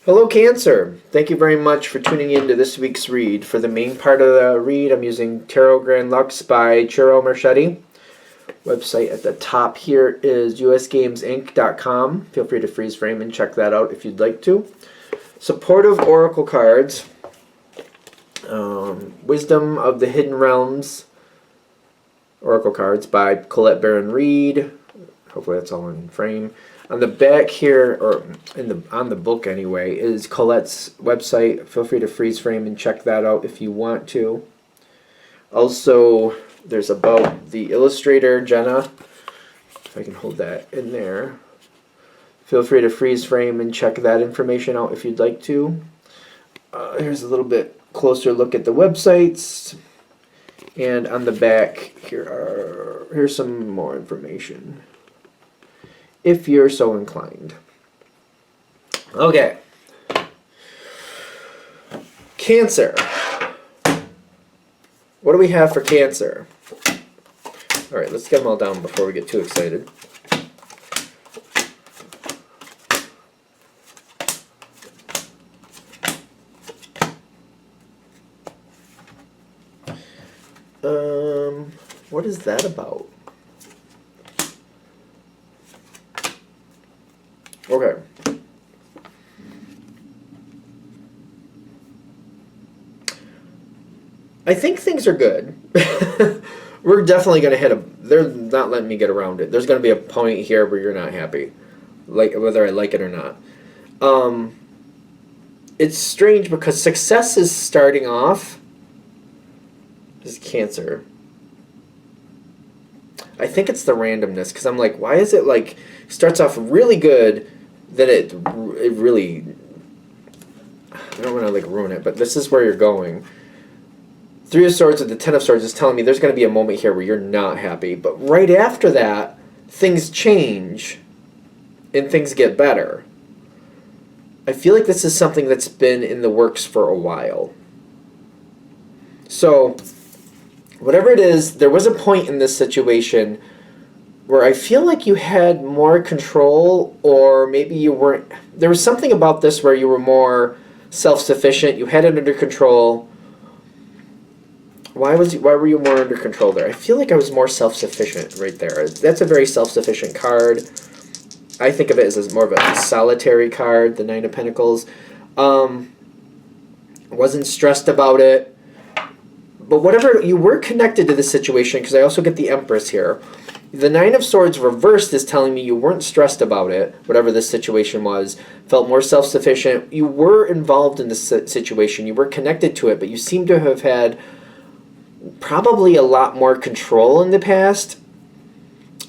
Hello, Cancer. Thank you very much for tuning in to this week's read. For the main part of the read, I'm using Tarot Grand Lux by Chiro Marchetti. Website at the top here is usgamesinc.com. Feel free to freeze frame and check that out if you'd like to. Supportive Oracle cards. Wisdom of the Hidden Realms Oracle cards by Colette Baron Reed. Hopefully that's all in frame. On the back here, or on the book anyway, is Colette's website. Feel free to freeze frame and check that out if you want to. Also, there's about the illustrator, Jenna. If I can hold that in there. Feel free to freeze frame and check that information out if you'd like to. Here's a little bit closer look at the websites. And on the back, here's some more information, if you're so inclined. Okay. Cancer. What do we have for Cancer? All right, let's get them all down before we get too excited. What is that about? Okay. I think things are good. We're definitely going to hit a... They're not letting me get around it. There's going to be a point here where you're not happy, like whether I like it or not. It's strange because success is starting off. This is Cancer. I think it's the randomness, because I'm like, why is it like starts off really good, then it really, I don't want to like ruin it, but this is where you're going. Three of Swords with the Ten of Swords is telling me there's going to be a moment here where you're not happy, but right after that, things change and things get better. I feel like this is something that's been in the works for a while. So, whatever it is, there was a point in this situation where I feel like you had more control, or maybe you weren't. There was something about this where you were more self-sufficient. You had it under control. Why were you more under control there? I feel like I was more self-sufficient right there. That's a very self-sufficient card. I think of it as more of a solitary card, the Nine of Pentacles. Wasn't stressed about it. But whatever, you were connected to the situation, because I also get the Empress here. The Nine of Swords reversed is telling me you weren't stressed about it, whatever this situation was, felt more self-sufficient. You were involved in this situation, you were connected to it, but you seem to have had probably a lot more control in the past.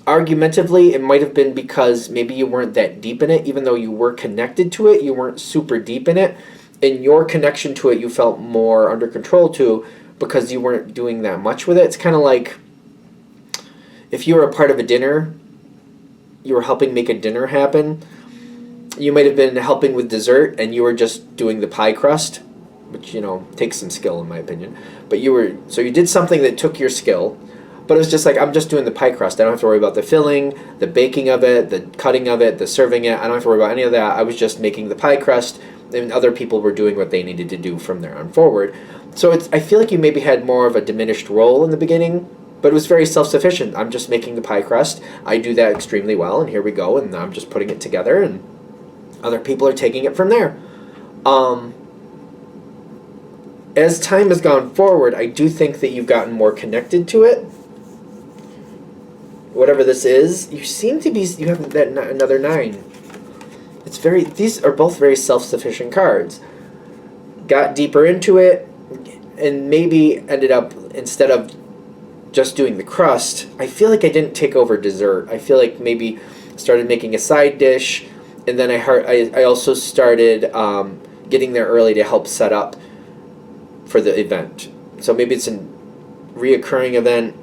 Argumentatively, it might have been because maybe you weren't that deep in it, even though you were connected to it, you weren't super deep in it. In your connection to it, you felt more under control to, because you weren't doing that much with it. It's kind of like if you were a part of a dinner, you were helping make a dinner happen. You might have been helping with dessert and you were just doing the pie crust, which, you know, takes some skill in my opinion. But you did something that took your skill, but it was just like, I'm just doing the pie crust. I don't have to worry about the filling, the baking of it, the cutting of it, the serving it. I don't have to worry about any of that. I was just making the pie crust, and other people were doing what they needed to do from there on forward. So I feel like you maybe had more of a diminished role in the beginning, but it was very very I'm just making the pie crust. I do that extremely well, and here we go, and I'm just putting it together, and other people are taking it from there. As time has gone forward, I do think that you've gotten more connected to it. Whatever this is, you seem to be, you have that another 9. These are both very self-sufficient cards. Got deeper into it, and maybe ended up, instead of just doing the crust, I feel like I didn't take over dessert. I feel like maybe started making a side dish, and then I also started getting there early to help set up for the event. So maybe it's a reoccurring event.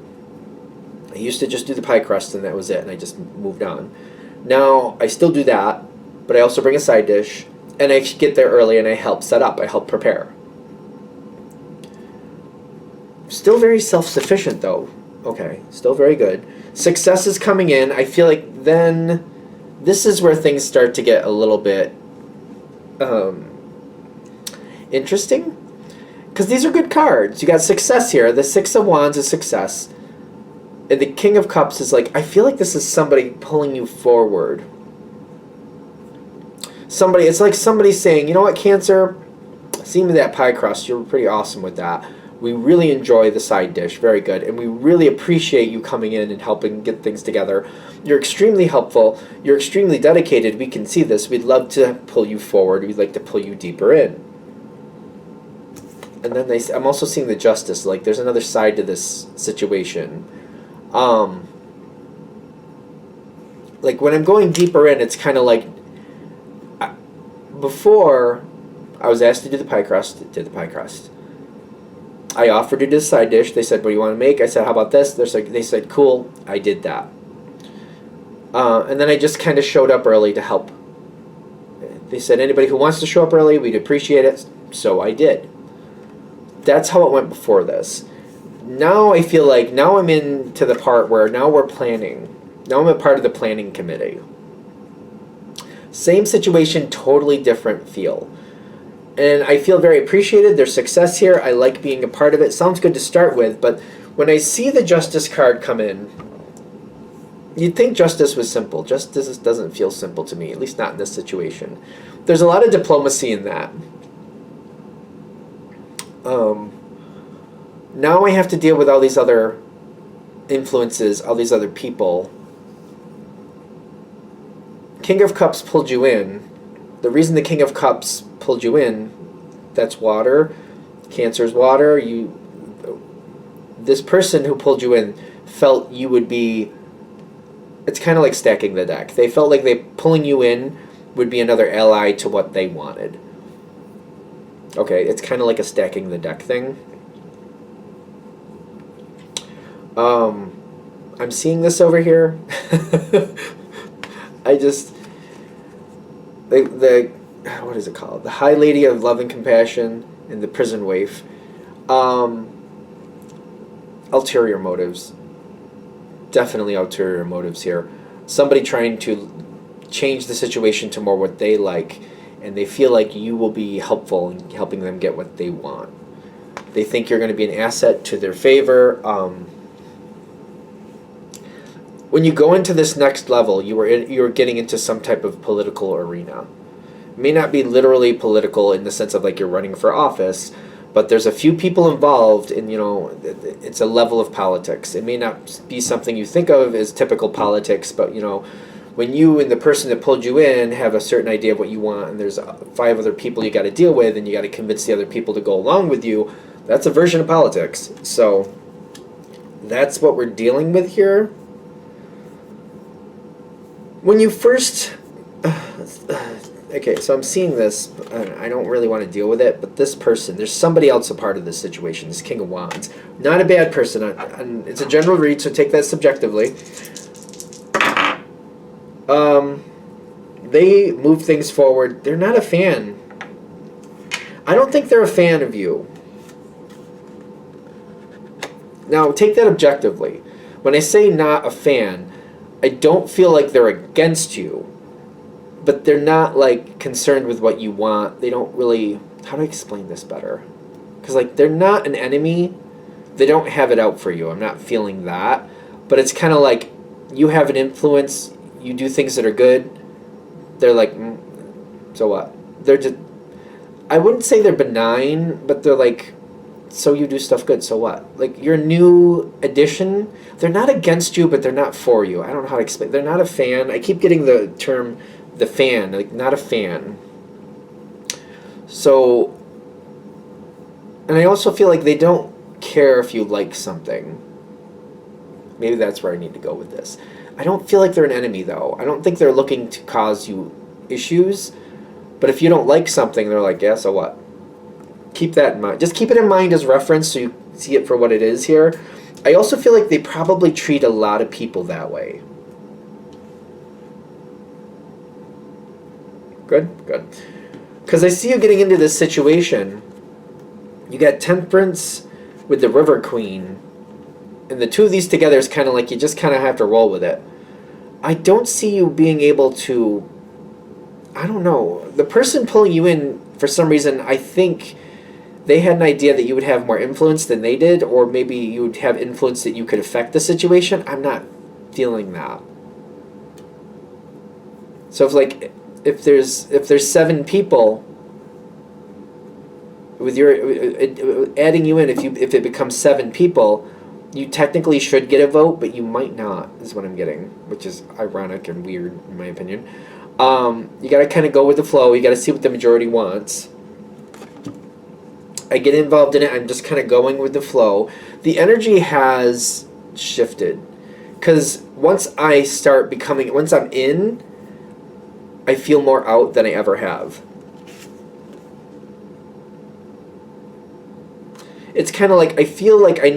I used to just do the pie crust and that was it, and I just moved on. Now I still do that, but I also bring a side dish, and I get there early and I help set up, I help prepare. Still very self-sufficient though. Okay, still very good. Success is coming in. I feel like then this is where things start to get a little bit um, interesting. Because these are good cards. You got success here. The Six of Wands is success. And the King of Cups is like, I feel like this is somebody pulling you forward. It's like somebody saying, you know what, Cancer? See me that pie crust. You're pretty awesome with that. We really enjoy the side dish. Very good. And we really appreciate you coming in and helping get things together. You're extremely helpful. You're extremely dedicated. We can see this. We'd love to pull you forward. We'd like to pull you deeper in. And then I'm also seeing the Justice. Like, there's another side to this situation. Like, when I'm going deeper in, it's kind of like... Before, I was asked to do the pie crust. Did the pie crust. I offered to do the side dish. They said, what do you want to make? I said, how about this? They said, cool. I did that. And then I just kind of showed up early to help. They said, anybody who wants to show up early, we'd appreciate it. So I did. That's how it went before this. Now I feel like, now I'm into the part where now we're planning. Now I'm a part of the planning committee. Same situation, totally different feel. And I feel very appreciated. There's success here. I like being a part of it. Sounds good to start with, but when I see the Justice card come in, you'd think Justice was simple. Justice doesn't feel simple to me, at least not in this situation. There's a lot of diplomacy in that. Now I have to deal with all these other influences, all these other people. King of Cups pulled you in. The reason the King of Cups pulled you in, that's water. Cancer's water. This person who pulled you in felt you would be... It's kind of like stacking the deck. They felt like pulling you in would be another ally to what they wanted. Okay, it's kind of like a stacking the deck thing. I'm seeing this over here. I just... what is it called? The High Lady of Love and Compassion and the Prison Waif. Ulterior motives. Definitely ulterior motives here. Somebody trying to change the situation to more what they like, and they feel like you will be helpful in helping them get what they want. They think you're going to be an asset to their favor. When you go into this next level, you are getting into some type of political arena. It may not be literally political in the sense of like you're running for office, but there's a few people involved, and it's a level of politics. It may not be something you think of as typical politics, but when you and the person that pulled you in have a certain idea of what you want, and there's 5 other people you got to deal with, and you got to convince the other people to go along with you, that's a version of politics. So that's what we're dealing with here. When you first... okay, so I'm seeing this. I don't really want to deal with it, but this person, there's somebody else a part of this situation, this King of Wands. Not a bad person. It's a general read, so take that subjectively. They move things forward. They're not a fan. I don't think they're a fan of you. Now, take that objectively. When I say not a fan, I don't feel like they're against you, but they're not like concerned with what you want. They don't really... How do I explain this better? Because like they're not an enemy. They don't have it out for you. I'm not feeling that. But it's kind of like you have an influence. You do things that are good. They're like, so what? They're just... I wouldn't say they're benign, but they're like, so you do stuff good, so what? Like, your new addition, they're not against you, but they're not for you. I don't know how to explain. They're not a fan. I keep getting the term, the fan, like, not a fan. So, and I also feel like they don't care if you like something. Maybe that's where I need to go with this. I don't feel like they're an enemy, though. I don't think they're looking to cause you issues. But if you don't like something, they're like, yeah, so what? Keep that in mind. Just keep it in mind as reference so you see it for what it is here. I also feel like they probably treat a lot of people that way. Good? Good. Because I see you getting into this situation. You got Temperance with the River Queen. And the two of these together is kind of like you just kind of have to roll with it. I don't see you being able to I don't know. The person pulling you in, for some reason, I think they had an idea that you would have more influence than they did, or maybe you would have influence that you could affect the situation. I'm not feeling that. So if there's 7 people with your adding you in, if it becomes 7 people, you technically should get a vote, but you might not, is what I'm getting, which is ironic and weird in my opinion. You got to kind of go with the flow. You got to see what the majority wants. I get involved in it. I'm just kind of going with the flow. The energy has shifted, because once I'm in, I feel more out than I ever have. It's kind of like I feel like I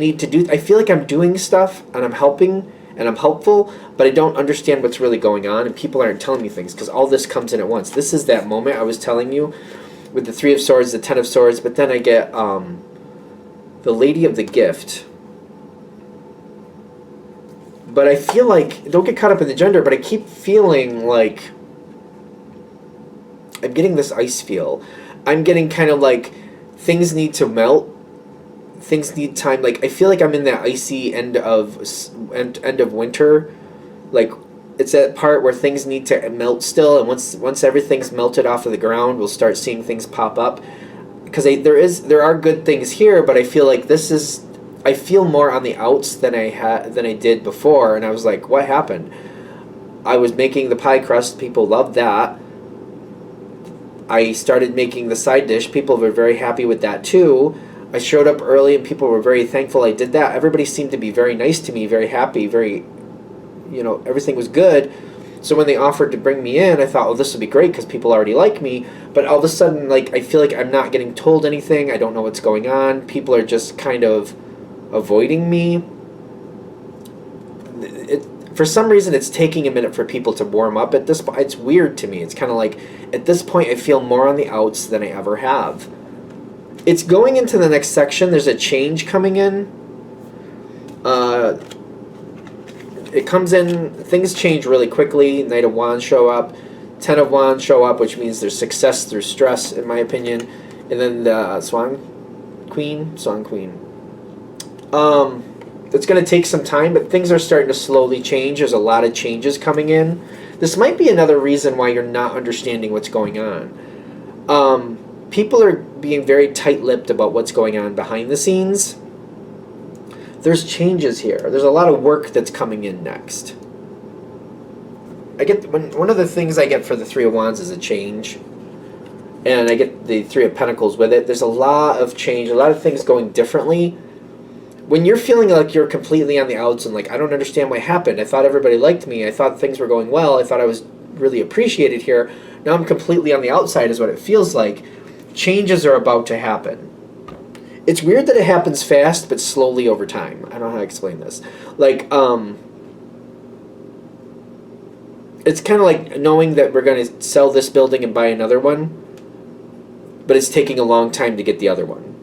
feel like I'm doing stuff and I'm helping and I'm helpful, but I don't understand what's really going on, and people aren't telling me things because all this comes in at once. This is that moment I was telling you with the 3 of Swords, the 10 of Swords, but then I get the Lady of the Gift. But I feel like, don't get caught up in the gender, but I keep feeling like I'm getting this ice feel. I'm getting kind of like things need to melt. Things need time. Like I feel like I'm in that icy end of winter. Like it's that part where things need to melt still, and once everything's melted off of the ground, we'll start seeing things pop up. Because there are good things here, but I feel like I feel more on the outs than I did before, and I was like, what happened? I was making the pie crust. People loved that. I started making the side dish. People were very happy with that too. I showed up early and people were very thankful I did that. Everybody seemed to be very nice to me, very happy, very, everything was good. So when they offered to bring me in, I thought, oh, this would be great because people already like me. But all of a sudden, I feel like I'm not getting told anything. I don't know what's going on. People are just kind of avoiding me. For some reason, it's taking a minute for people to warm up at this point. It's weird to me. It's kind of like, at this point, I feel more on the outs than I ever have. It's going into the next section. There's a change coming in. It comes in, things change really quickly. Knight of Wands show up. 10 of Wands show up, which means there's success through stress, in my opinion. And then the Swan Queen. It's going to take some time, but things are starting to slowly change. There's a lot of changes coming in. This might be another reason why you're not understanding what's going on. People are being very tight-lipped about what's going on behind the scenes. There's changes here. There's a lot of work that's coming in next. One of the things I get for the 3 of Wands is a change. And I get the 3 of Pentacles with it. There's a lot of change, a lot of things going differently. When you're feeling like you're completely on the outs and like, I don't understand what happened. I thought everybody liked me. I thought things were going well. I thought I was really appreciated here. Now I'm completely on the outside is what it feels like. Changes are about to happen. It's weird that it happens fast, but slowly over time. I don't know how to explain this. It's kind of like knowing that we're going to sell this building and buy another one, but it's taking a long time to get the other one.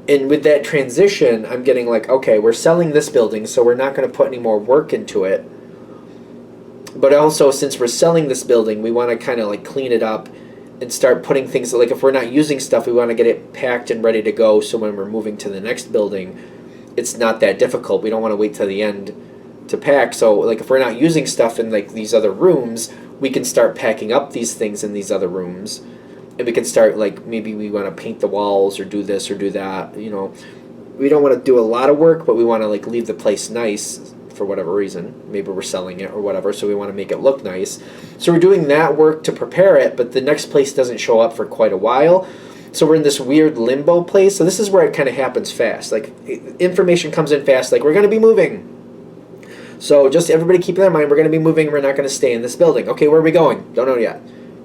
And with that transition, I'm getting like, okay, we're selling this building, so we're not going to put any more work into it. But also, since we're selling this building, we want to kind of like clean it up and start putting things, like if we're not using stuff, we want to get it packed and ready to go, so when we're moving to the next building, it's not that difficult. We don't want to wait till the end to pack. So like if we're not using stuff in like these other rooms, we can start packing up these things in these other rooms, and we can start like, maybe we want to paint the walls or do this or do that. We don't want to do a lot of work, but we want to like leave the place nice for whatever reason. Maybe we're selling it or whatever, so we want to make it look nice. So we're doing that work to prepare it, but the next place doesn't show up for quite a while. So we're in this weird limbo place. So this is where it kind of happens fast. Like information comes in fast, like we're going to be moving. So just everybody keep that in mind. We're going to be moving. We're not going to stay in this building. Okay, where are we going? Don't know yet.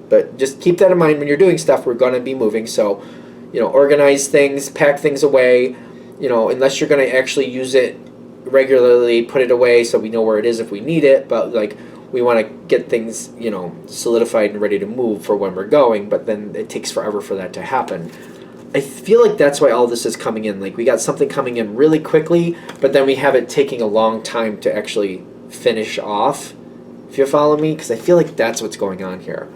But just keep that in mind when you're doing stuff. We're going to be moving. So, organize things, pack things away. Unless you're going to actually use it regularly, put it away so we know where it is if we need it. But like, we want to get things, solidified and ready to move for when we're going. But then it takes forever for that to happen. I feel like that's why all this is coming in. Like we got something coming in really quickly, but then we have it taking a long time to actually finish off. If you follow me, because I feel like that's what's going on here.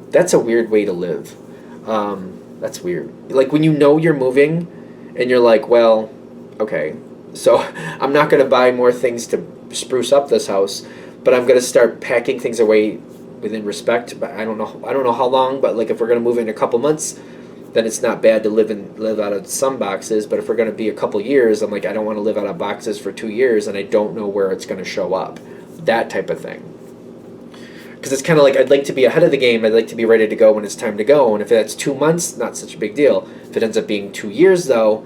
That's a weird way to live. That's weird. Like when you know you're moving and you're like, well, okay, so I'm not going to buy more things to spruce up this house, but I'm going to start packing things away within respect. But I don't know how long, but like if we're going to move in a couple months, then it's not bad to live out of some boxes. But if we're going to be a couple years, I'm like, I don't want to live out of boxes for 2 years and I don't know where it's going to show up. That type of thing. Because it's kind of like I'd like to be ahead of the game. I'd like to be ready to go when it's time to go. And if that's 2 months, not such a big deal. If it ends up being 2 years, though,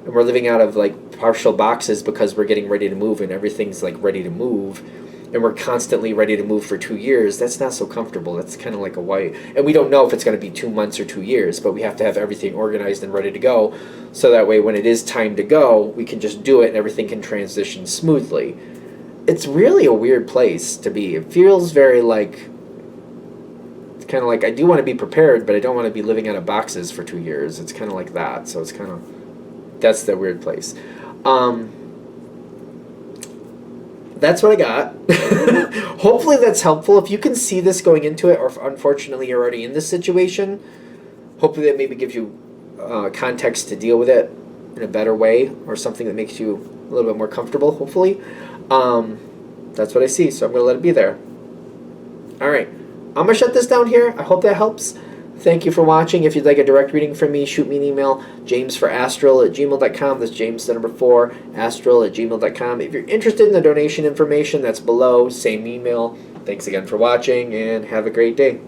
and we're living out of like partial boxes because we're getting ready to move and everything's like ready to move, and we're constantly ready to move for 2 years, that's not so comfortable. That's kind of like a white. And we don't know if it's going to be 2 months or 2 years, but we have to have everything organized and ready to go. So that way, when it is time to go, we can just do it and everything can transition smoothly. It's really a weird place to be. It feels very like, it's kind of like I do want to be prepared, but I don't want to be living out of boxes for 2 years. It's kind of like that. So it's kind of, that's the weird place. That's what I got. Hopefully that's helpful. If you can see this going into it, or if unfortunately you're already in this situation, hopefully that maybe gives you context to deal with it in a better way, or something that makes you a little bit more comfortable, hopefully. That's what I see, so I'm going to let it be there. Alright, I'm going to shut this down here. I hope that helps. Thank you for watching. If you'd like a direct reading from me, shoot me an email, jamesforastral@gmail.com. That's James, the number 4, astral@gmail.com. If you're interested in the donation information, that's below. Same email. Thanks again for watching, and have a great day.